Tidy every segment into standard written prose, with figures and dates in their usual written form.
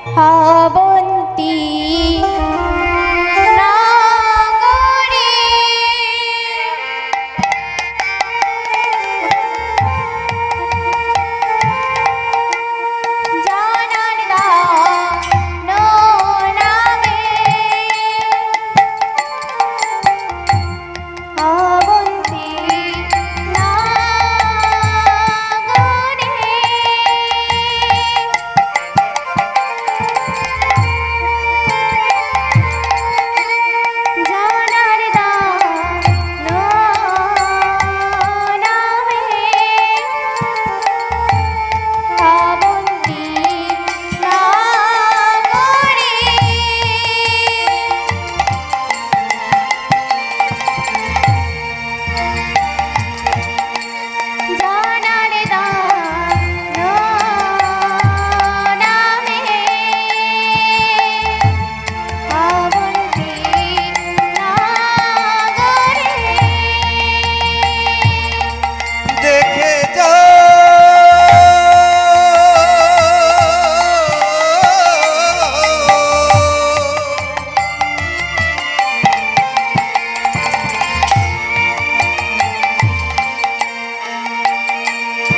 অবন্তী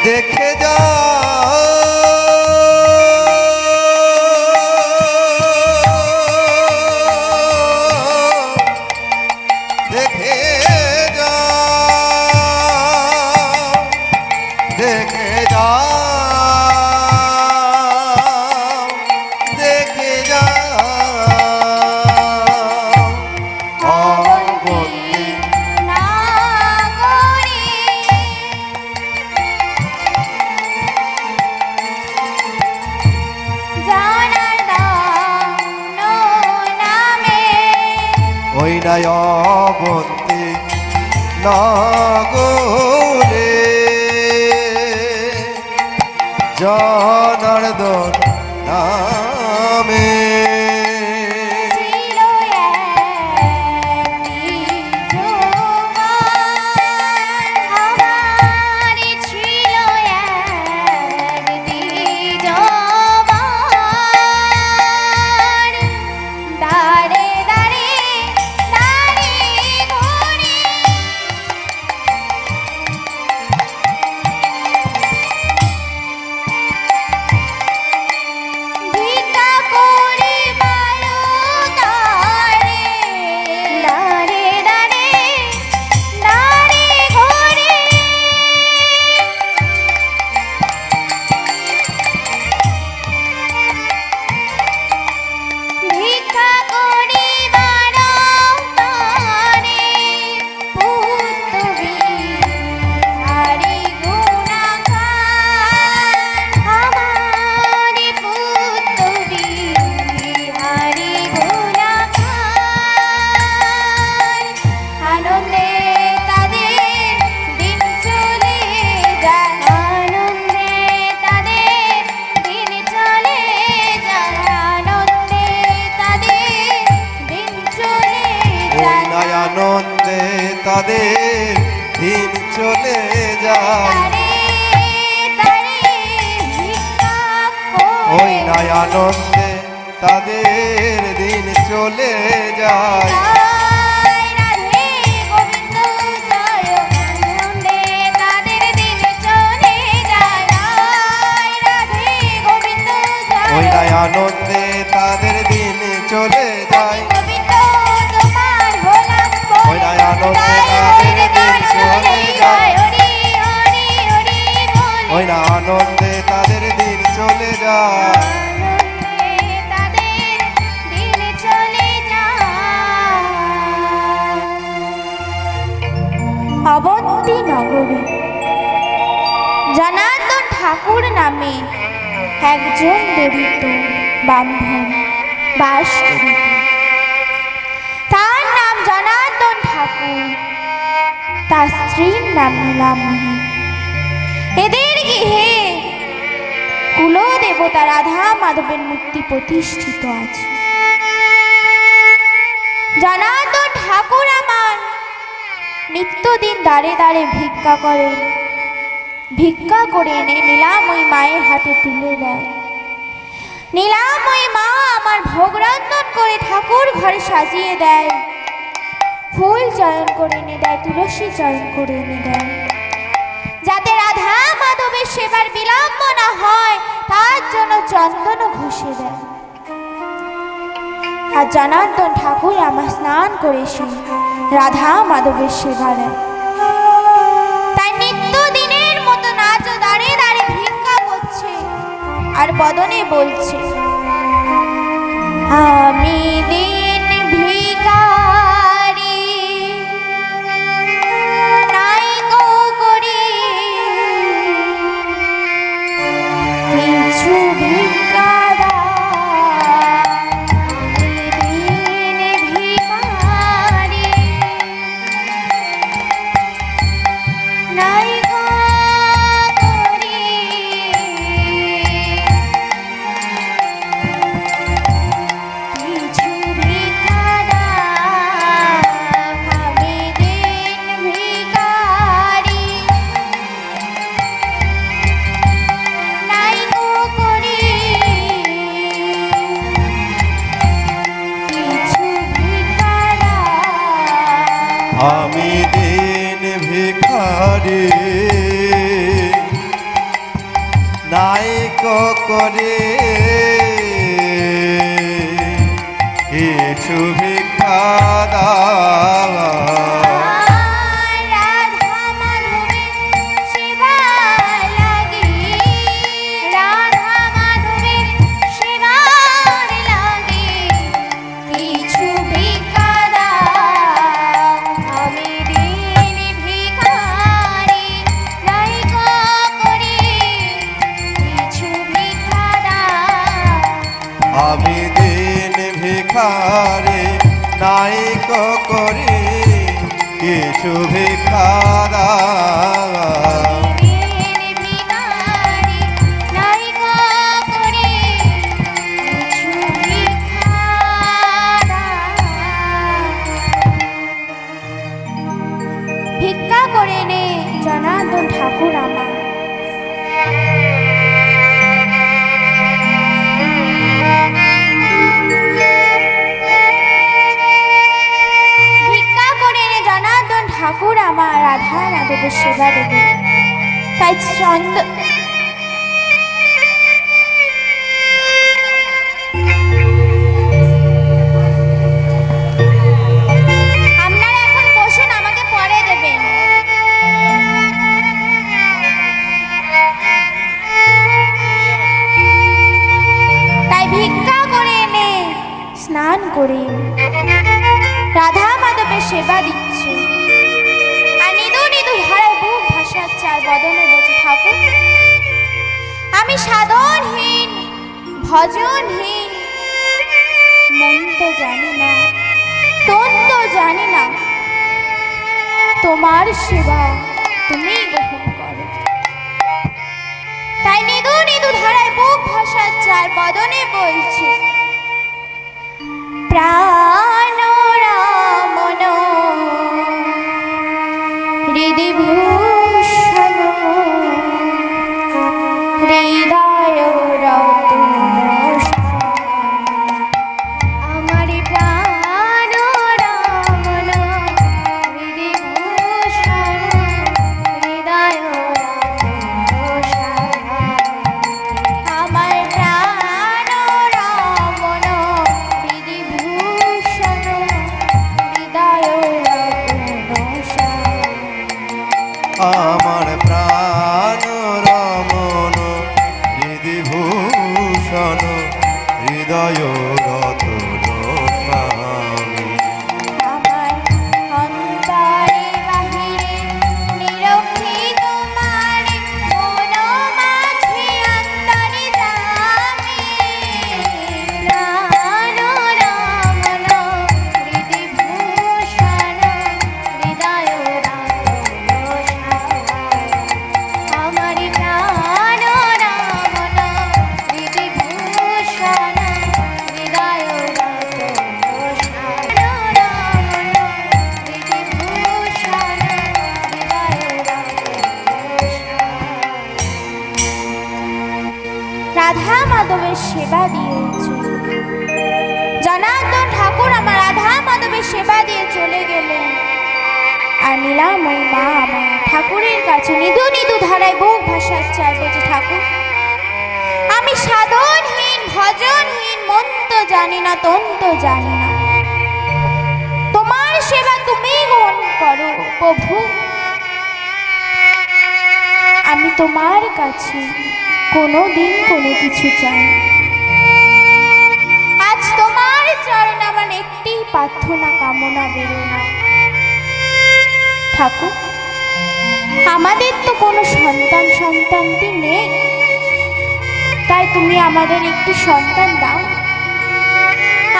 দেখে যা দেখে যা দেখে যা দেখে যা অবন্তী নগরে জনার্দন নামে আনন্দে তাদের দিন চলে যায় ওই নাই আনন্দে তাদের দিন চলে যায় ওই নাই আনন্দে তাদের দিন চলে যায় ওই নাই আনন্দে তাদের দিন চলে যায় ওই না আনন্দে তাদের দিন চলে যায় অবন্তী নগরে জনার্দন ঠাকুর নামে একজন দরিদ্র ব্রাহ্মণ বাস করিত। তার নাম জনার্দন ঠাকুর, তার স্ত্রীর নাম নীলামণি। এদের গৃহে কুলদেবতা রাধা মাধবের মূর্তি প্রতিষ্ঠিত আছে। জনার্দন ঠাকুর আমার নিত্যদিন দাঁড়ে দাঁড়ে ভিক্ষা করেন। ভিক্ষা করে এনে নীলাময়ী মায়ের হাতে তুলে দেয়। নীলাময়ী মা আমার ভোগ রন্ধন করে ঠাকুর ঘরে সাজিয়ে দেয়, ফুল চয়ন করে এনে দেয়, তুলসী চয়ন করে এনে দেয়, যাতে রাধা মাধবের সেবার বিলম্ব না হয় তার জন্য চন্দন ঘষে দেয়। আর জনার্দন ঠাকুর আমার স্নান করে এসে রাধা মাধবের সেবা দেয়। তাই নিত্য দিনের মতো নাচ দাঁড়ে দাঁড়ে ভিক্ষা করছে আর বদনে বলছে, আমি দিন ভিখারি নাই গো করি কিছু ভিক্ষা দাও, আমি দিন ভিখারি নাই গো করি কিছু ভিক্ষা দাও, আমি দিন ভিখারি নাই গো করি কিছু ভিক্ষা দাও। আমি দিন ভিখারি নাইক করে কিছু ভিক্ষা দাও। রাধা মাধবের সেবা লাগি, রাধা মাধবের সেবার লাগি কিছু ভিক্ষা দাও, আমি দিন ভিখারি নাই গো করি কিছু ভিক্ষা দাও। আমি দিন ভিখারি নাইক করে কিছু ভিক্ষা দাও। দিন ভিখারি নাই গো করি কিছু ভিক্ষা দাও। ভিক্ষা করে নে জনার্দন ঠাকুর আমার। ভিক্ষা করে নে জনার্দন ঠাকুর আমার রাধা মাধবের সেবা দেবে। তাই আপনারা এখন বসুন, আমাকে পরে দেবেন। তাই ভিক্ষা করে এনে স্নান করে রাধা মাধবের সেবা দিচ্ছে আর নিদু নিদু ধারায় বুক ভাসাচ্ছে আর বদনে বলছে, ঠাকুর আমি সাধনহীন ভজনহীন, মন তো জানি না তন তো জানি না, তোমার সেবা তুমি গ্রহণ করো। তাই নিদু নিদু ধারায় বুক ভাসাচ্ছে আর বদনে বলছে, প্রাণ রামন হৃদি ভূষণ হৃদয় রতন আমার প্রাণ রামন হৃদি ভূষণ হৃদয় রতন আমার প্রাণ রামন হৃদি ভূষণ হৃদয় রতন আমার প্রাণ রমণ হৃদি ভূষণ হৃদয় রতন স্বামী। আমার অন্তরে বাহিরে নিরখি তোমার মন মাঝে অন্তরে যামি প্রাণ রামন হৃদি ভূষণ হৃদয় রতন আমার প্রাণ রামন হৃদি ভূষণ হৃদয় সেবা দিয়েছে। জনার্দন ঠাকুর আমার রাধা মাধবের সেবা দিয়ে চলে গেলেন। আর নীলাময়ী মা আমার ঠাকুরের কাছে নিদু নিদু ধারায় বুক ভাসাচ্ছে আর বলছে, ঠাকুর আমি সাধনহীন ভজনহীন, মন তো জানি না তন তো জানি না, তোমার সেবা তুমি গ্রহণ করো প্রভু। আমি তোমার কাছে কোনোদিন কোনো কিছু চাই, আজ তোমার চরণ আমার একটি প্রার্থনা কামনা বেরো না। ঠাকুর আমাদের তো কোনো সন্তানটি নেই, তাই তুমি আমাদের একটি সন্তান দাও।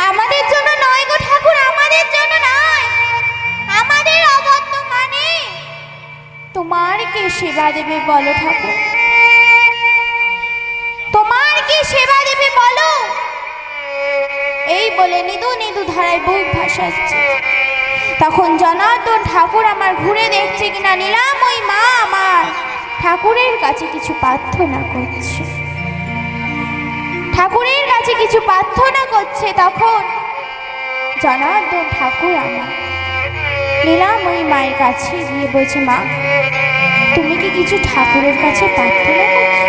আমাদের জন্য নয় গো ঠাকুর, আমাদের জন্য নয়, আমাদের অবর্তমানে তোমার কে সেবা দেবে বলো ঠাকুর, তোমার কে সেবা দেবে বলো। এই বলে নিদু নিদু ধারায় বুক ভাসাচ্ছে। তখন জনার্দন ঠাকুর আমার ঘুরে দেখছে কিনা নীলাময়ী মা আমার ঠাকুরের কাছে কিছু প্রার্থনা করছে, ঠাকুরের কাছে কিছু প্রার্থনা করছে। তখন জনার্দন ঠাকুর আমার নীলাময়ী মায়ের কাছে গিয়ে বলছে, মা তুমি কি কিছু ঠাকুরের কাছে প্রার্থনা করছো?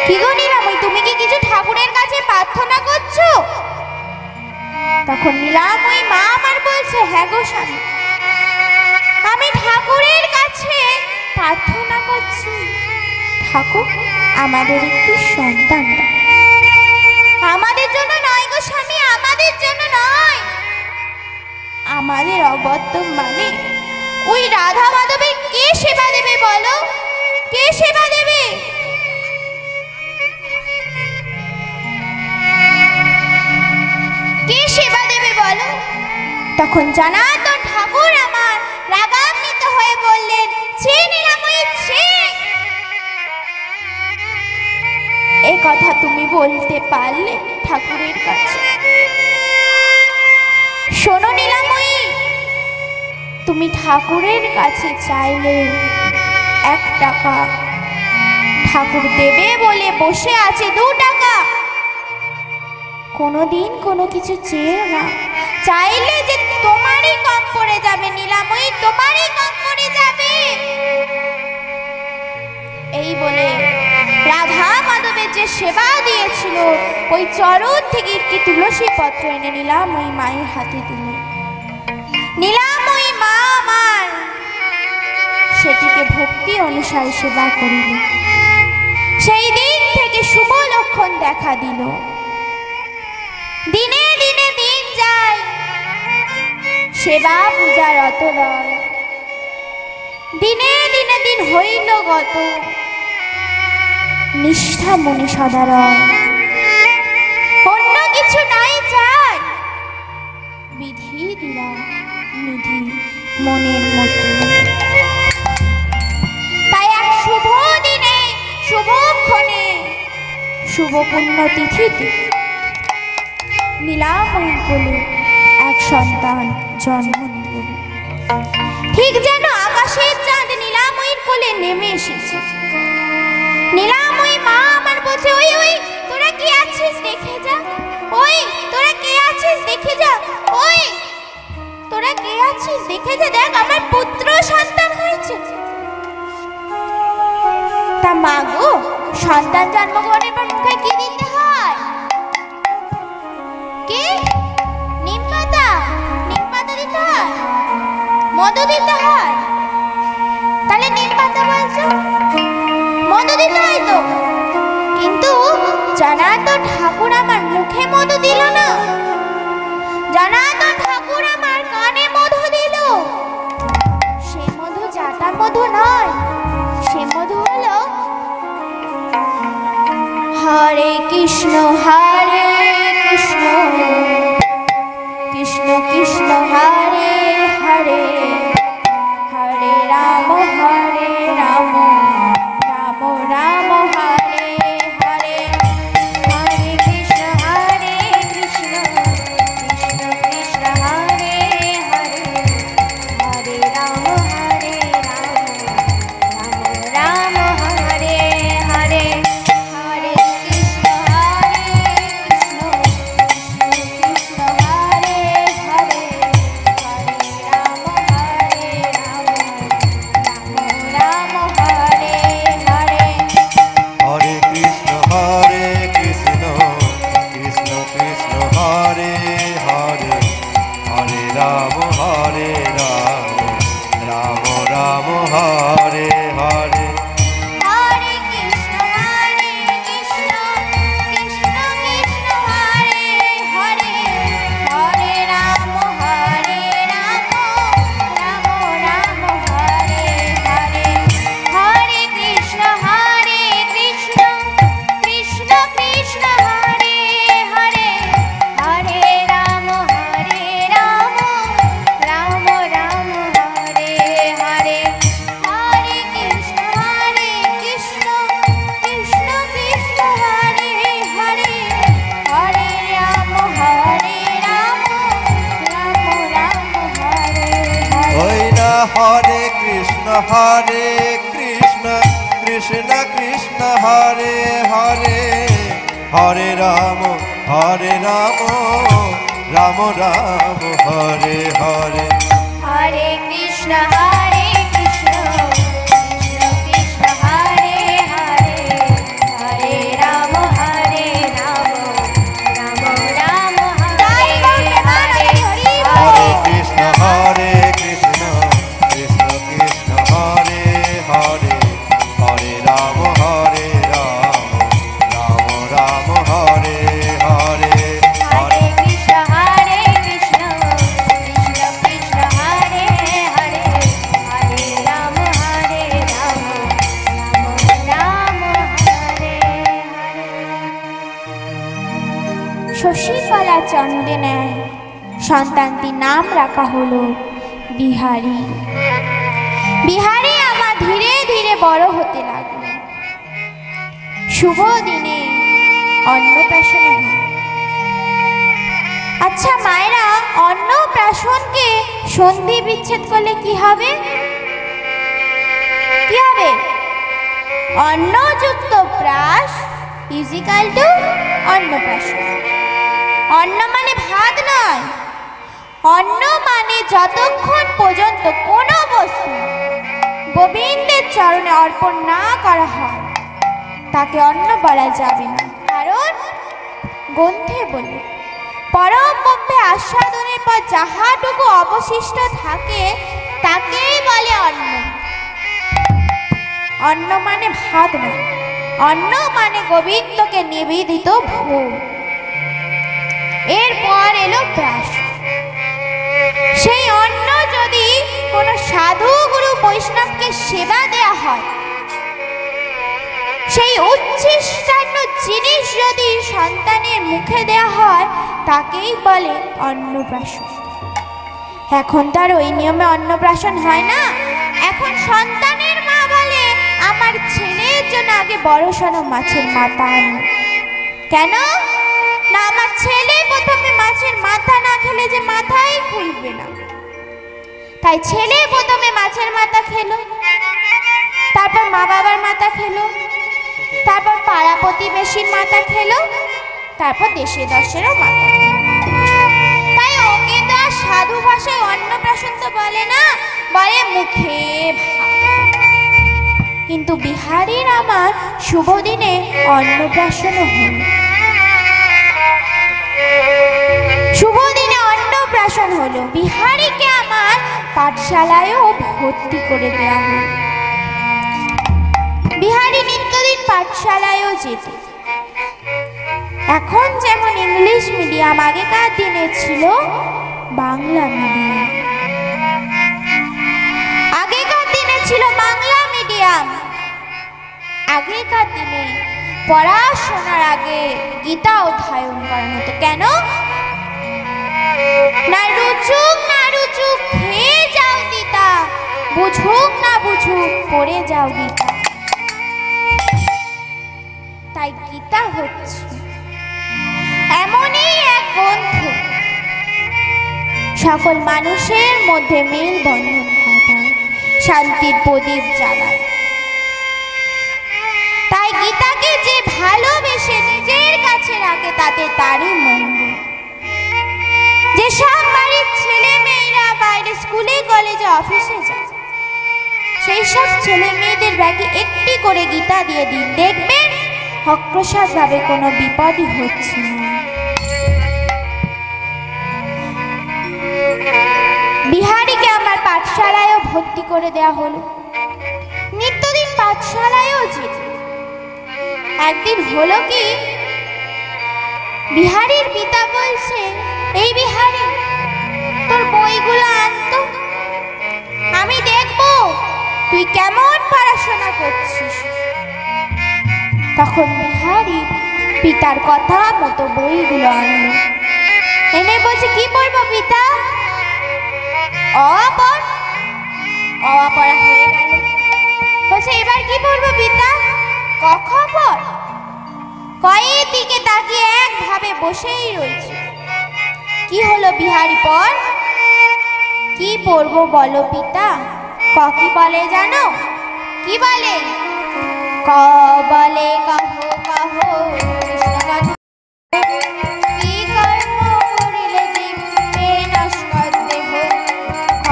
কি গো নীলাময়ী, তুমি কি কিছু ঠাকুরের কাছে প্রার্থনা করছো? তখন নীলাময়ী মা আমার বলছে, হ্যাঁ গো স্বামী, আমি ঠাকুরের কাছে প্রার্থনা করছি, ঠাকুর আমাদের একটি সন্তান দাও। আমাদের জন্য নয় গো স্বামী, আমাদের জন্য নয়, আমাদের অবর্তমানে ওই রাধা মাধবের কে সেবা দেবে বলো, কে সেবা দেবে? কে সেবা দেবে বলো? তখন জনার্দন ঠাকুর আমার রাগান্বিত হয়ে বললেন, ছি নীলাময়ী ছি, এ কথা তুমি বলতে পারলে ঠাকুরের কাছে? শোনো নীলাময়ী, তুমি ঠাকুরের কাছে চাইলে 1 টাকা, ঠাকুর দেবে বলে বসে আছে 2 টাকা। কোনোদিন কোনো কিছু চেয়েও না, চাইলে যে তোমারই কম পড়ে যাবে নীলাময়ী, তোমারই কম পড়ে যাবে। এই বলে রাধা মাধবের যে সেবা দিয়েছিল ওই চরণ থেকে একটি তুলসী পত্র এনে নীলাময়ী মায়ের হাতে দিল। নীলাময়ী মা আমার সেটিকে ভক্তি অনুসারে সেবা করিল। সেই দিন থেকে শুভ লক্ষণ দেখা দিল। দিনে দিনে দিন যায়, সেবা পূজার অত রয়, দিনে দিনে দিন হইল গত, নিষ্ঠা মনে সদা রয়। অন্য কিছু নাই চাই, বিধি দিলাম নিধি মনের মতো। তাই এক শুভ দিনে শুভক্ষণে শুভ পুণ্যতিথিতে নীলাময়ী কোলে এক সন্তান জন্ম নিল। ঠিক যেন আকাশের চাঁদ নীলাময়ীর কোলে নেমে এসেছে। নীলাময়ী মা আমার বলছে, ওই ওই তোরা কি আছিস দেখে যা, ওই তোরা কে আছিস দেখে যা, ওই তোরা কে আছিস দেখে যা, দেখ আমার পুত্র সন্তান হয়েছে। তা মা গো, সন্তান জন্মগ্রহণের পর মুখে কি দিতে হয়? কে? নিম পাতা, নিম পাতা দিতে হয়, মধু দিতে হয়। তাহলে নিম পাতা বলছো, মধু দিতে হয় তো। কিন্তু জনার্দন ঠাকুর আমার মুখে মধু দিল না, জনার্দন ঠাকুর আমার কানে মধু দিল। সে মধু জাতা মধু নয়, সে মধু হলো হরে কৃষ্ণ হরে কৃষ্ণ কৃষ্ণ কৃষ্ণ হরে হরে, হরে রাম হরে রাম রাম রাম হরে হরে, হরে কৃষ্ণ হরে কৃষ্ণ কৃষ্ণ কৃষ্ণ হরে হরে, হরে রাম রাম রাম হরে হরে, হরে কৃষ্ণ হরে হরে কৃষ্ণ কৃষ্ণ কৃষ্ণ হরে হরে, হরে রাম রাম রাম হরে হরে। হরে কৃষ্ণ কৃষ্ণ কৃষ্ণ হরে হরে, হরে রাম রাম রাম হরে হরে। হরে কৃষ্ণ কৃষ্ণ কৃষ্ণ হরে হরে, হরে রাম রাম হরে হরে। হরে কৃষ্ণ কৃষ্ণ কৃষ্ণ কৃষ্ণ হরে হরে, হরে রাম রাম রাম হরে হরে। শশীকলা চন্দ্রে নেয় সন্তানটির নাম রাখা হলো বিহারী। বিহারী আমার ধীরে ধীরে বড় হতে লাগলো। শুভ দিনে অন্নপ্রাশন হল। আচ্ছা মায়েরা, অন্নপ্রাশনকে সন্ধি বিচ্ছেদ করলে কি হবে? কি হবে? অন্নযুক্ত প্রাশ ইজিক্যাল টু অন্নপ্রাশন। অন্ন মানে ভাত নয়, অন্ন মানে যতক্ষণ পর্যন্ত কোনো বস্তু গোবিন্দের চরণে অর্পণ না করা হয় তাকে অন্ন বলা যাবে না। কারণ গ্রন্থে বলে পরম ব্রহ্মে আস্বাদনের পর যাহাটুকু অবশিষ্ট থাকে তাকেই বলে অন্ন। অন্ন মানে ভাত নয়, অন্ন মানে গোবিন্দকে নিবেদিত ভোগ। এরপর এলো প্রাশ। সেই অন্ন যদি কোনো সাধু গুরু বৈষ্ণবকে সেবা দেয়া হয়, সেই উচ্ছিষ্টান্ন জিনিস যদি সন্তানের মুখে দেয়া হয় তাকেই বলে অন্নপ্রাশন। এখন তার ওই নিয়মে অন্নপ্রাশন হয় না। এখন সন্তানের মা বলে আমার ছেলের জন্য আগে বড়সড় মাছের মাথা আনো। কেন না, আমার ছেলে প্রথমে মাছের মাথা না খেলে যে মাথাই খুলবে না। তাই ছেলে প্রথমে মাছের মাথা খেলো, তারপর মা বাবার মাথা খেলো, তারপর পাড়া প্রতিবেশীর মাথা খেলো, তারপর দেশে দশেরও মাথা। তাই ওকে তো আর সাধু ভাষায় অন্নপ্রাশন তো বলে না, বলে মুখে ভাত। কিন্তু বিহারীর আমার শুভ দিনে অন্নপ্রাশনও হল। শুভ দিনে অন্নপ্রাশন হলো। বিহারীকে আমার পাঠশালায়ও ভর্তি করে দেওয়া হলো। বিহারী নিত্যদিন পাঠশালায়ও যেত। এখন যেমন ইংলিশ মিডিয়াম, আগেকার দিনে ছিল বাংলা মিডিয়াম। আগেকার দিনে ছিল বাংলা মিডিয়াম। আগেকার দিনে পড়াশোনার আগে গীতা অধ্যয়ন করানো হতো। কেন না, রুচুক না রুচুক খেয়ে যাও গীতা, বুঝুক না বুঝুক পড়ে যাও গীতা। তাই গীতা হচ্ছে এমনই এক গ্রন্থ সকল মানুষের মধ্যে মেল বন্ধন ঘটায়, শান্তির প্রদীপ জ্বালায়। তাই গীতাকে যে ভালোবেসে নিজের কাছে রাখে তাতে তারই মঙ্গল। যেসব বাড়ির ছেলে মেয়েরা বাইরে স্কুলে কলেজে অফিসে যায়, সেই সব ছেলে মেয়েদের ব্যাগে একটি করে গীতা দিয়ে দিন, দেখবেন অগ্রসরভাবে কোনো বিপদই হচ্ছে না। বিহারীকে আমার পাঠশালায়ও ভর্তি করে দেয়া হলো। নিত্যদিন পাঠশালায়ও যেত। একদিন হলো কি, বিহারীর পিতা বলছে, এই বিহারী, তোর বইগুলো আনতো, আমি দেখবো তুই কেমন পড়াশোনা করছিস। তখন বিহারী পিতার কথা মতো বইগুলো আনলো। এনে বলছে, কি পড়বো পিতা? অ পড়। অ পড়া হয়ে গেল। বলছে, এবার কি পড়বো পিতা? ক খ পড়। কয়ের দিকে তাকিয়ে একভাবে বসেই রয়েছে। কি হলো বিহারী, পড়। কি পড়বো বলো পিতা? ক কি বলে জানো? কি বলে? ক বলে কহ কহ কৃষ্ণ কথা, কি কর্ম করিলে জীবে নস্কর দেহ। খ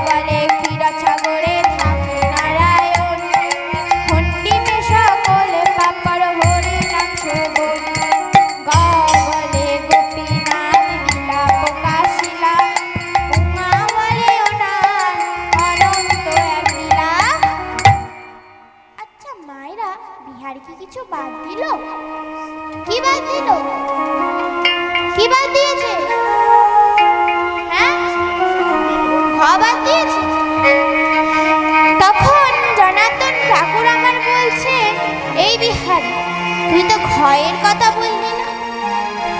বলে ক্ষীরসাগরে থাকে নারায়ণ, খণ্ডিতে সকল পাপর হরি নাম শোভন। গ বলে গোপীনাথ লীলা প্রকাশিলা, উমা বলে ওনার অনন্ত এক লীলা। আচ্ছা মায়েরা, বিহারি কি কিছু বাদ দিল? কি বাদ দিল? কি বাদ দিয়েছে? হ্যাঁ, খ বাদ দিয়েছে। তখন জনার্দন ঠাকুর আমার বলছে, এই বিহারি তুই তো ঘয়ের কথা বললি না।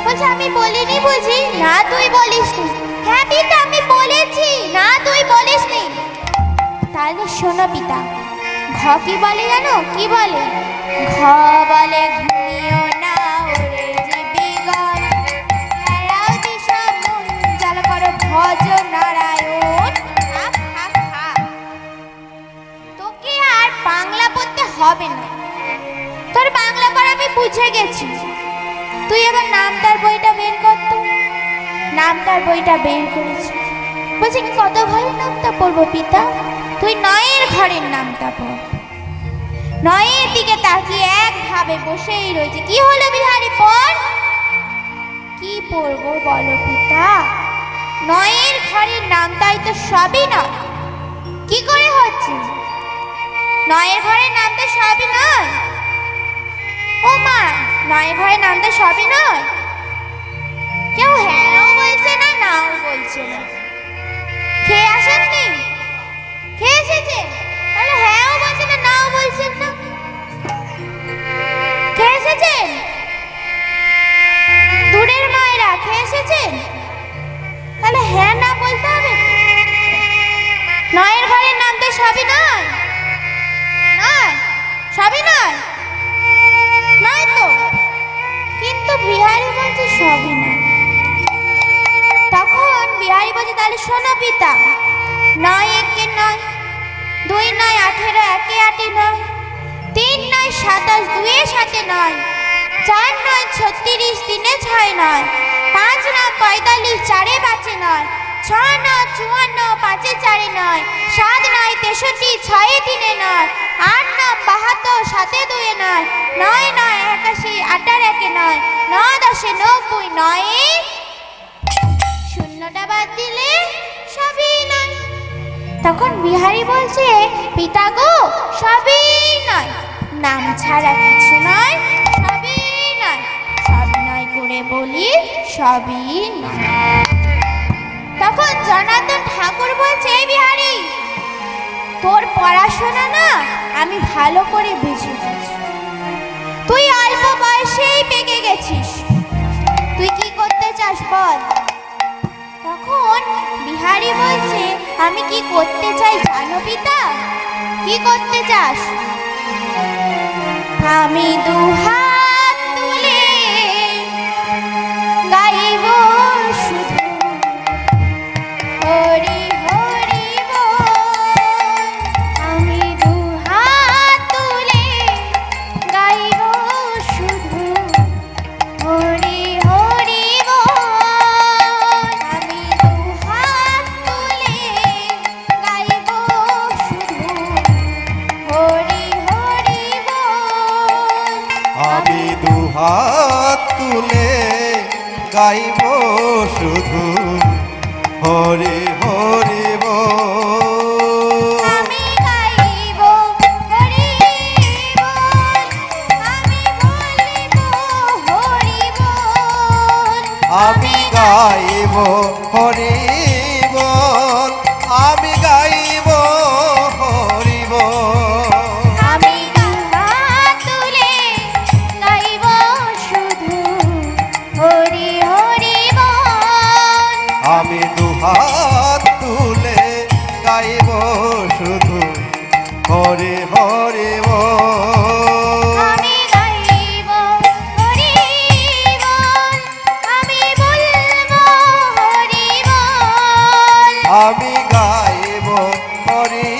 বলছে আমি বলিনি বুঝি? না তুই বলিসনি। হ্যাঁ পিতা আমি বলেছি। না তুই বলিসনি। তাহলে শোনো পিতা, ঘ কি বলে জানো? কি বলে? ঘ বলে ঘুমিও না ওরে জীবিগণ, এরাও দিশা মন জল করো ভজ নারায়ণ। তোকে আর বাংলা পড়তে হবে না, তোর বাংলা পড়া আমি বুঝে গেছি। তুই এবার নামটার বইটা বের কর তো। নামটার বইটা বের করেছি। বলছি কত ঘরের নামটা পড়বো পিতা? তুই নয়ের ঘরের নামটা পড়। নয়ের দিকে তাকিয়ে একভাবে বসেই রয়েছে। কি হলো বিহারি, পড়। কি পড়বো বলো পিতা? নয়ের ঘরের নামটাই তো সবই নয়। কি করে হচ্ছে? নয়ের ঘরের নামটা সবই নয়। ও মা, নয়ের ঘরের নামটা সবই নয়? কেউ হ্যাঁও বলছে না, নাও বলছে না। খেয়ে আসেননি? খেয়ে এসেছে? তাহলে হ্যাঁও বলছে না, নাও বলছেন না। খেয়ে এসেছেন? দূরের মায়েরা খেয়ে এসেছেন? তাহলে হ্যাঁ না বলতে হবে। নয়ের ঘরের নামটা সবই নয়। নয়, সবই নয়। নয় তো, কিন্তু বিহারি বলছে সবই নয়। তখন বিহারি বলছে তাহলে শোনো পিতা, নয় একে নয়, দুই নয় 18, একে 8 নয়, 3 নয় 27, 2 7 নয়, 4 নয় 36, 3 6 নয়, 5 নয় 45, 4 5 নয়, 6 নয় 54, 5 4 নয়, 7 নয় 63, 6 3 নয়, 8 নয় 72, 7 2 নয়, 9 নয় 81, 8 1 নয়, 9 10 90, 9 শূন্যটা বাদ দিলে সবই নয়। তখন বিহারি বলছে পিতা গো সবই নয়, নাম ছাড়া কিছু নয়, সবই নয়, সবই নয় করে বলি সবই নয়। তখন জনার্দন ঠাকুর বলছে এই বিহারি, তোর পড়াশোনা না আমি ভালো করে বুঝে গেছি। তুই অল্প বয়সেই পেকে গেছিস। তুই কি করতে চাস বল? তখন বিহারি বলছে আমি কি করতে চাই জানো পিতা? কি করতে চাস? আমি দুহাত তুলে গাইব শুধু হরি হরি বল। আমি দুহাত তুলে গাইব শুধু হরি হরি বল। আমি দুহাত তুলে গাইব শুধু হরি হরি বল। আমি দুহাত তুলে গাইব শুধু হরি হরি বল। আমি গাইব হরি বল, আমি বলিব হরি বল। আমি গাইব হরি বল, আমি গাইব হরি বল। আমি দুহাত তুলে গাইব শুধু হরি হরি বল। আমি দুহাত তুলে গাইব শুধু হরি হরি বল। আমি গাইব হরি বল, আমি বলব হরি বল। আমি গাইব হরি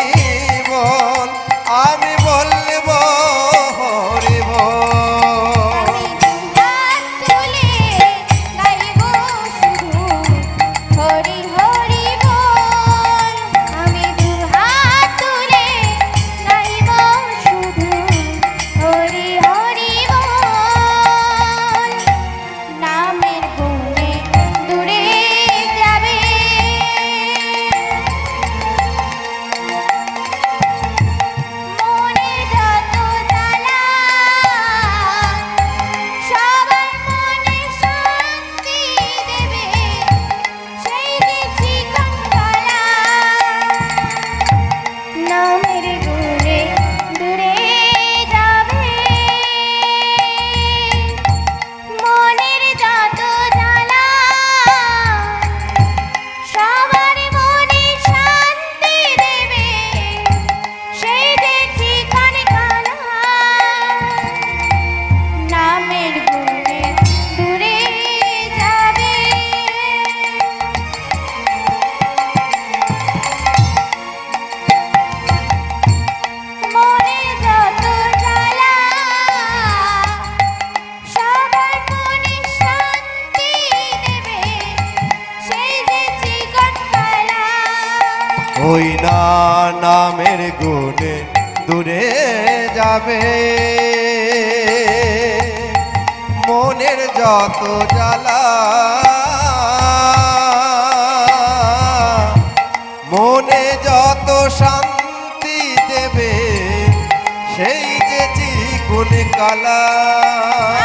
ওই না নামের গুণে দূরে যাবে মনের যত জ্বালা মনে যত শান্তি দেবে সেই যে চিকুন কালা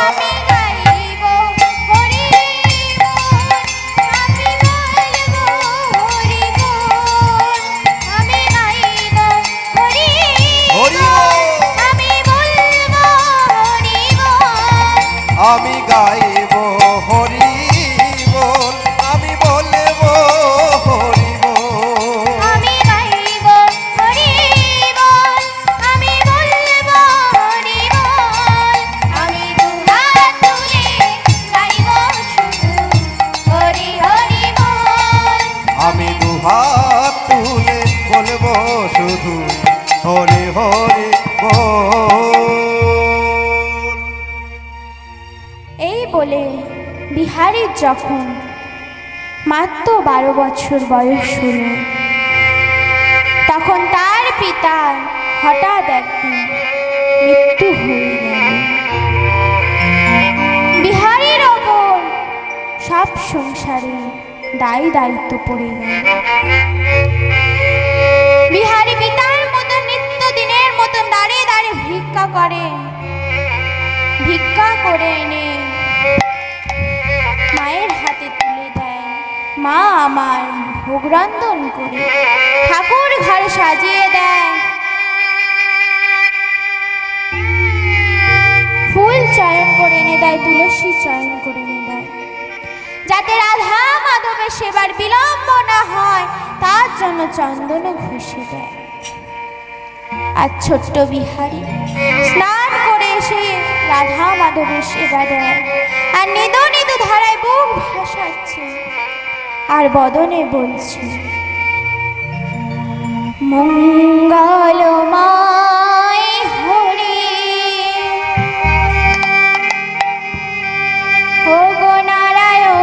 আমি গাইব হরি বল, আমি বলবো হরি বল। আমি গাইব হরি হরি বল, বল। আমি বলবো হরি বল। আমি গাইব হরি বল আমি বলবো হরি বল আমি গাইব হরি বল, আমি বলবো হরি বল। আমি দুহাত তুলে গাইব শুধু হরি হরি বল। আমি দুহাত তুলে বলবো শুধু হরি হরি বল এই বলে বিহারীর যখন মাত্র 12 বছর বয়স হল, তখন তার পিতার হঠাৎ একদিন মৃত্যু হয়ে গেল। বিহারীর ওপর সব সংসারে দায়ী দায়িত্ব পড়ে গেল। বিহারী পিতার মতন নিত্য দিনের মতন দাঁড়িয়ে দাঁড়িয়ে ভিক্ষা করে, ভিক্ষা করে এনে মায়ের হাতে তুলে দেয়। মা আমার ভোগ রন্ধন করে ঠাকুর ঘরে সাজিয়ে দেয়, ফুল চয়ন করে এনে দেয়, তুলসী চয়ন করে এনে দেয়, যাতে রাধা মাধবের সেবার বিলম্ব না হয় তার জন্য চন্দন ঘষে দেয়। আর ছোট্ট বিহারী স্নান করে এসে রাধা মাধবের সেবা দেয়, আর নিদু নিদু ধারায় বুক ভাসাচ্ছে আর বদনে বলছে, মঙ্গলময় হরি ওগো নারায়ণ,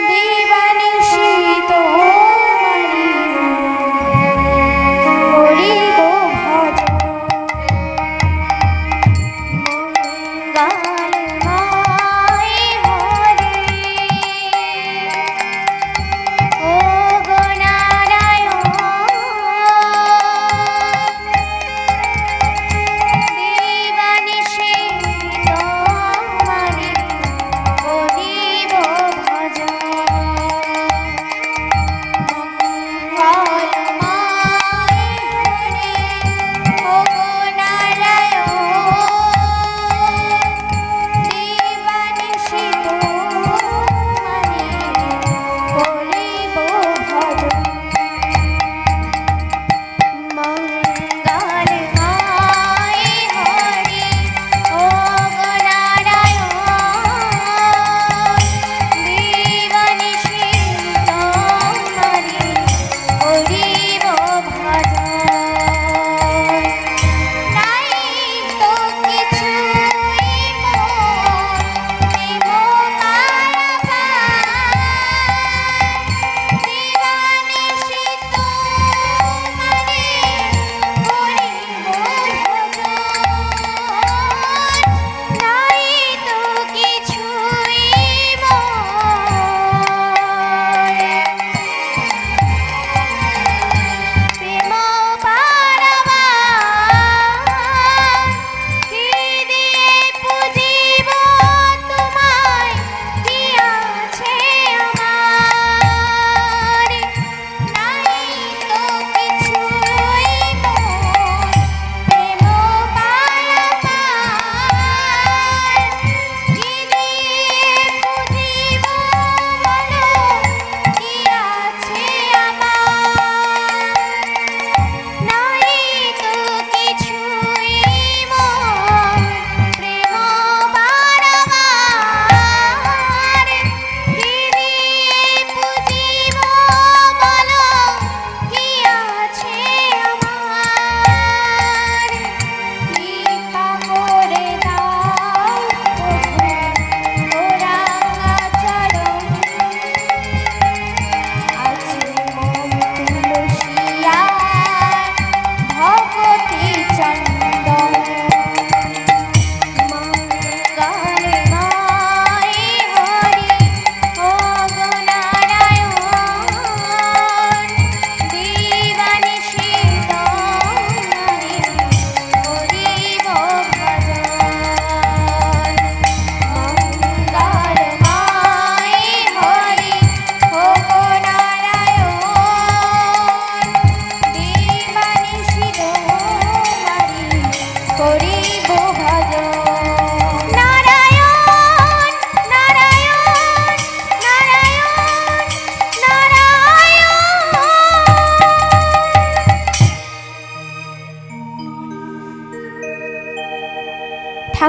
দিবানিশি তোমারি করিব ভজন। মঙ্গলময় হরি ওগো নারায়ণ, দিবানিশি তোমারি করিব ভজন। মঙ্গলময় হরি ওগো নারায়ণ,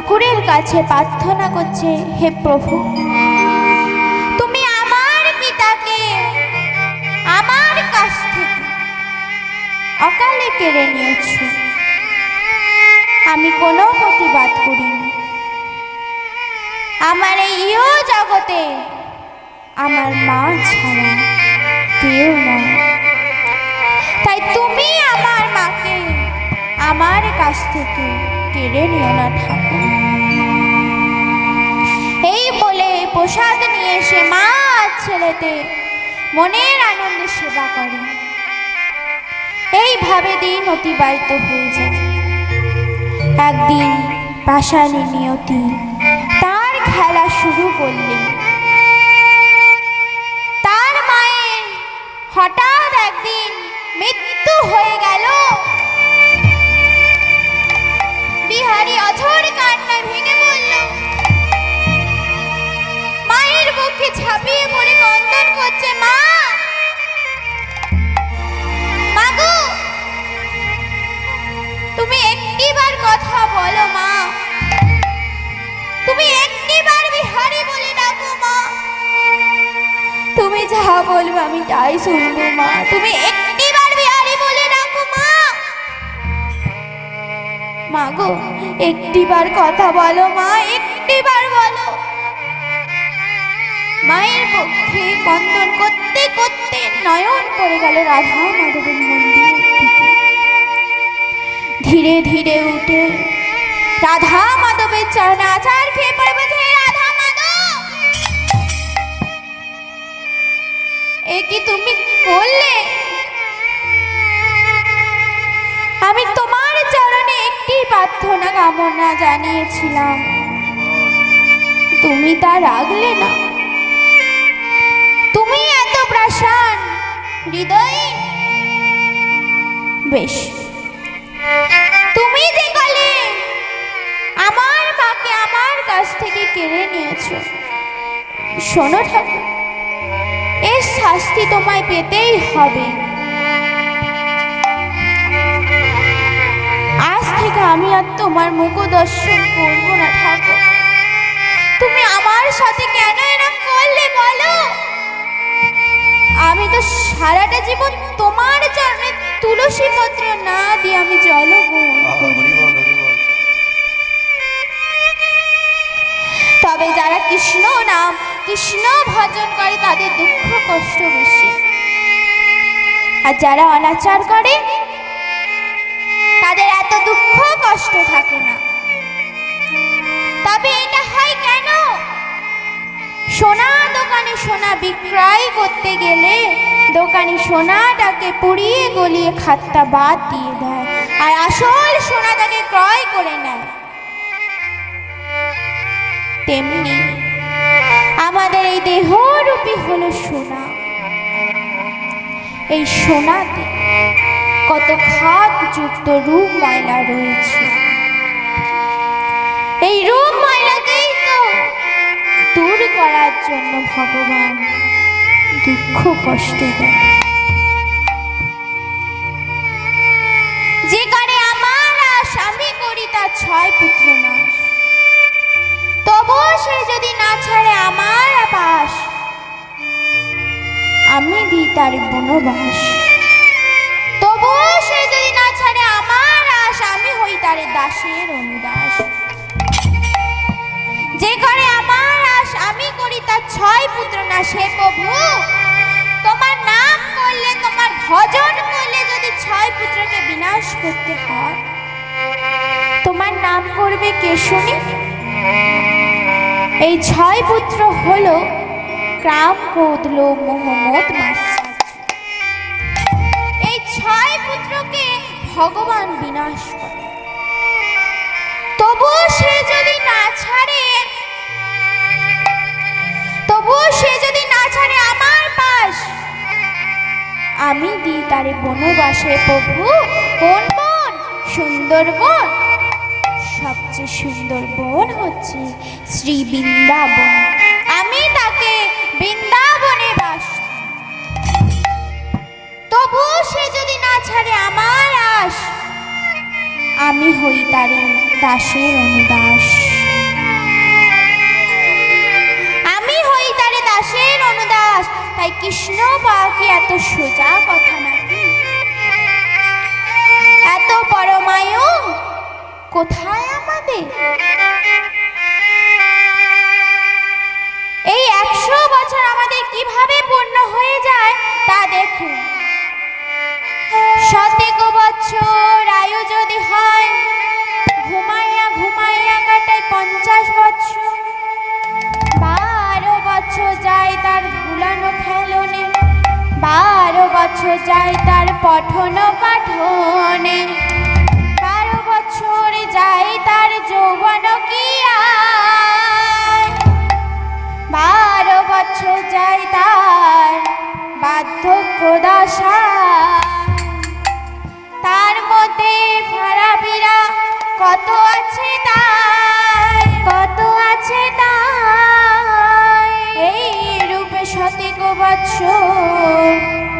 ঠাকুরের কাছে প্রার্থনা করছে, হে প্রভু, তুমি আমার পিতাকে আমার কাছ থেকে অকালে কেড়ে নিয়েছ। আমি কোনো প্রতিবাদ করিনি। আমার এই জগতে আমার মা ছাড়া কেউ নয়। তাই তুমি আমার মাকে আমার কাছ থেকে কেড়ে নিও না ঠাকুর। এই বলে প্রসাদ নিয়ে এসে মা আর ছেলেতে মনের আনন্দে সেবা করে। এইভাবে দিন অতিবাহিত হয়ে যায়। একদিন পাষাণী নিয়তি তার খেলা শুরু করলেন। তার মায়ের হঠাৎ একদিন মৃত্যু হয়ে গেল। বিহারী অঝোর কান্নায় ভেঙে পড়ল। মায়ের বুকে ঝাঁপিয়ে পড়ে ক্রন্দন করছে, মা, মাগো, তুমি একটিবার কথা বলো মা, তুমি একটিবার বিহারী বলে ডাকো মা, তুমি যা বলবে আমি তাই শুনবো মা, তুমি একটিবার বিহারী বলে ডাকো মা। মাগো, একটিবার কথা বলো মা, একটিবার বলো। মায়ের পক্ষে ক্রন্দন করতে করতে নয়ন পড়ে গেল রাধা মাধবের মন্দিরের দিকে। ধীরে ধীরে উঠে রাধা মাধবের চরণে আচার খেয়ে পড়ে বলছে, রাধা মাধব, এ কি তুমি করলে? আমি তোমার চরণে একটি প্রার্থনা কামনা জানিয়েছিলাম, তুমি তা রাখলে না। তুমি এত প্রাসান হৃদয়, বেশ, তুমি যে কালে আমার মাকে আমার কাছ থেকে কেড়ে নিয়েছ, শোনো ঠাকুর, এর শাস্তি তোমায় পেতেই হবে। আজ থেকে আমি আর তোমার মুখ দর্শন করবো না ঠাকুর। তুমি আমার সাথে কেন এরকম করলে বলো? আমি তো সারাটা জীবন তোমার চরণে তুলসী পত্র না দিয়ে আমি জলগ্রহণ করি। তবে যারা কৃষ্ণ নাম কৃষ্ণ ভজন করে তাদের দুঃখ কষ্ট বেশি, আর যারা অনাচার করে তাদের এত দুঃখ কষ্ট থাকে না। তবে এটা হয় কেন? সোনা দোকানে সোনা বিক্রয় করতে গেলে দোকানি সোনাটাকে পুড়িয়ে গলিয়ে খাতটা বাদ দিয়ে দেয়, আর আসল সোনাটাকে ক্রয় করে নেয়। তেমনি আমাদের এই দেহরূপী হলো সোনা। এই সোনাতে কত খাদযুক্ত রূপ ময়লা রয়েছে। এই রূপ ময়লাকেই তো দূর করার জন্য ভগবান দুঃখ কষ্ট দেয়। যে করে আমার স্বামী করি তার 6 পুত্র নাশ, তবুও সে যদি না ছাড়ে আমার পাশ, আমি দিই তার বনবাস। তবুও সে যদি না ছাড়ে আমার আশ, আমি হই তার দাসের অনুদাস। যে করে আমার আশ আমি করি তার 6 পুত্র নাশ। হে প্রভু, তোমার নাম করলে, তোমার ভজন করলে যদি 6 পুত্রকে বিনাশ করতে হয়, তোমার নাম করবে কে শুনি? এই 6 পুত্র হলো কাম, ক্রোধ, লোভ, মোহ, মদ, মাৎসর্য। এই 6 পুত্রকে ভগবান বিনাশ করে। তবুও সে যদি না ছাড়ে, আমার পাশ, আমি দিই তারে বনবাসে। প্রভু, কোন বন? সুন্দরবন। সবচেয়ে সুন্দর বন হচ্ছে শ্রী বৃন্দাবন। আমি তাকে বৃন্দাবনে বাস। তবুও সে যদি না ছাড়ে আমার আশ, আমি হই তারে দাসের অনুদাস। তাই কৃষ্ণ বা কি এত সোজা কথা নাকি? এত পরমায়ু কোথায় আমাদের? এই 100 বছর আমাদের কিভাবে পূর্ণ হয়ে যায় তা দেখুন। শতেক বছর আয়ু যদি হয়, ঘুমাইয়া ঘুমাইয়া কাটায় 50 বছর। 12 বছর যায় তার ভুলানো খেলনে, 12 বছর যায় তার পঠন পাঠনে, 12 বছর যায় তার যৌবন কিয়া, 12 বছর যায় তার বার্ধক্য দশা। তার মধ্যে ফারাবিরা কত আছে তার, কত আছে তার। এই রূপে শতেক বছর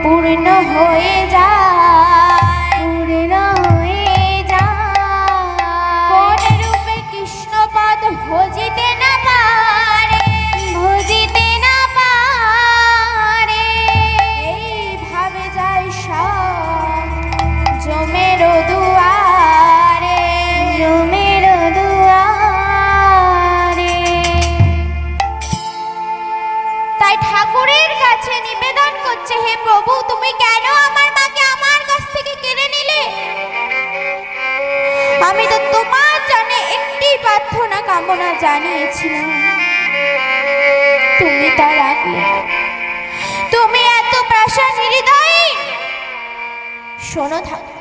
পূর্ণ হয়ে যায়, পূর্ণ হয়ে যায়। কোন রূপে কৃষ্ণপদ ভজিতে না পারে, ভজিতে না পারে। এইভাবে যায় সব জমের দুয়ারে, জমের দুয়ারে। তাই ঠাকুরের কাছে নিবেদন করছে, হে প্রভু, তুমি কেন আমার মাকে আমার কাছ থেকে কেড়ে নিলে? আমি তো তোমার জন্য একটি প্রার্থনা কামনা জানিয়েছিলাম, তুমি তা রাখলে না। তুমি এত প্রাসাদ হৃদয়। শোনো ঠাকুর,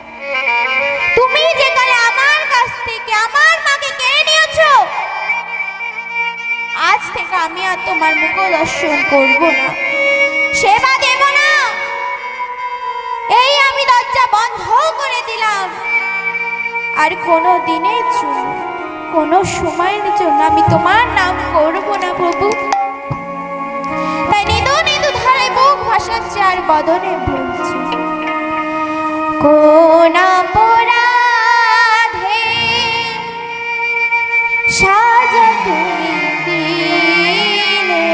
তুমি যে কালে আমার কাছ থেকে আমার মাকে কেড়ে নিয়েছো, আজ থেকে আমি আর তোমার মুখ দর্শন করব না, সেবা দেব না। এই আমি দরজা বন্ধ করে দিলাম। আর কোনো দিনের জন্য, কোনো সময়ের জন্য আমি তোমার নাম করব না প্রভু। তাই নিদু নিদু ধারে বুক ভাসাচ্ছে আর বদনে বলছে, কোন অপরাধে সাজা তুমি দিলে,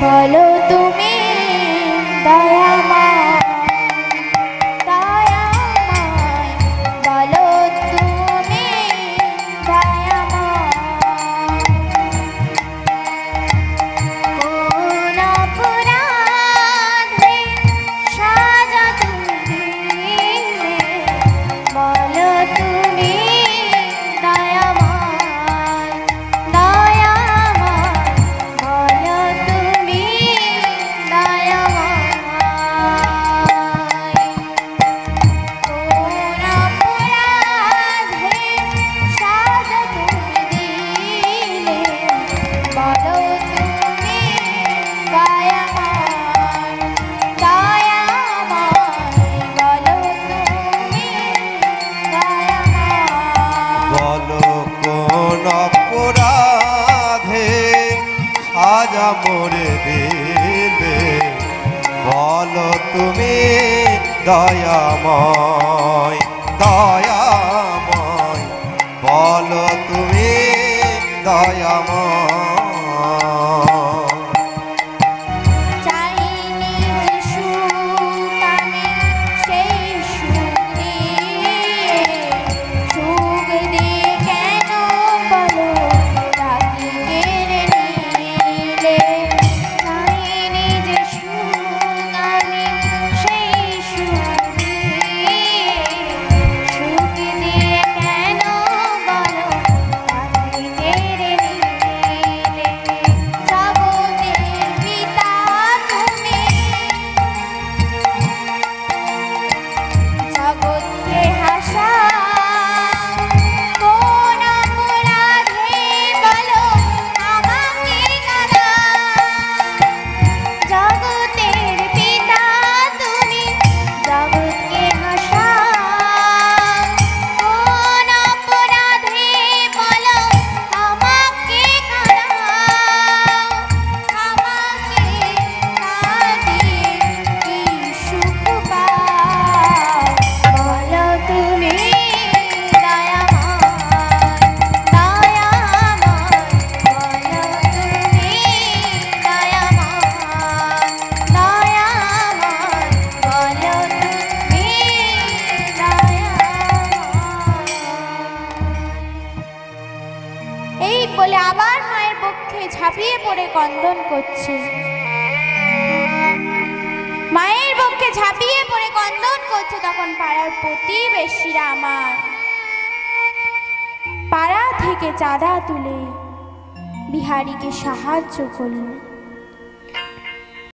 বলো তুমি দয়াময়, দয়াময়, বলো তুমি দয়াময়। কোন অপরাধে সাজা তুমি দিলে, বলো তুমি দয়াময়, দয়াময়, বলো তুমি দয়াময়। কোন অপরাধে সাজা তুমি দিলে, বলো তুমি দয়াময়, দয়াময়, বলো তুমি দয়াময়। বলো কোন অপরাধে সাজা মোরে দিলে, বলো তুমি দয়াময়, দয়াময়, বলো তুমি দয়াময়। চাইনি যে সুখ আমি, সেই সুখ দিয়ে কেন বলো তাকে কেড়ে নিলে? চাইনি যে সুখ আমি, সেই সুখ দিয়ে কেন বলো তাকে কেড়ে নিলে? এই বলে আবার মায়ের পক্ষে ঝাঁপিয়ে পড়ে ক্রন্দন করছে। মায়ের পক্ষে ঝাঁপিয়ে পড়ে ক্রন্দন করছে, তখন পাড়ার প্রতিবেশীরা আমার পাড়া থেকে চাঁদা তুলে বিহারীকে সাহায্য করল।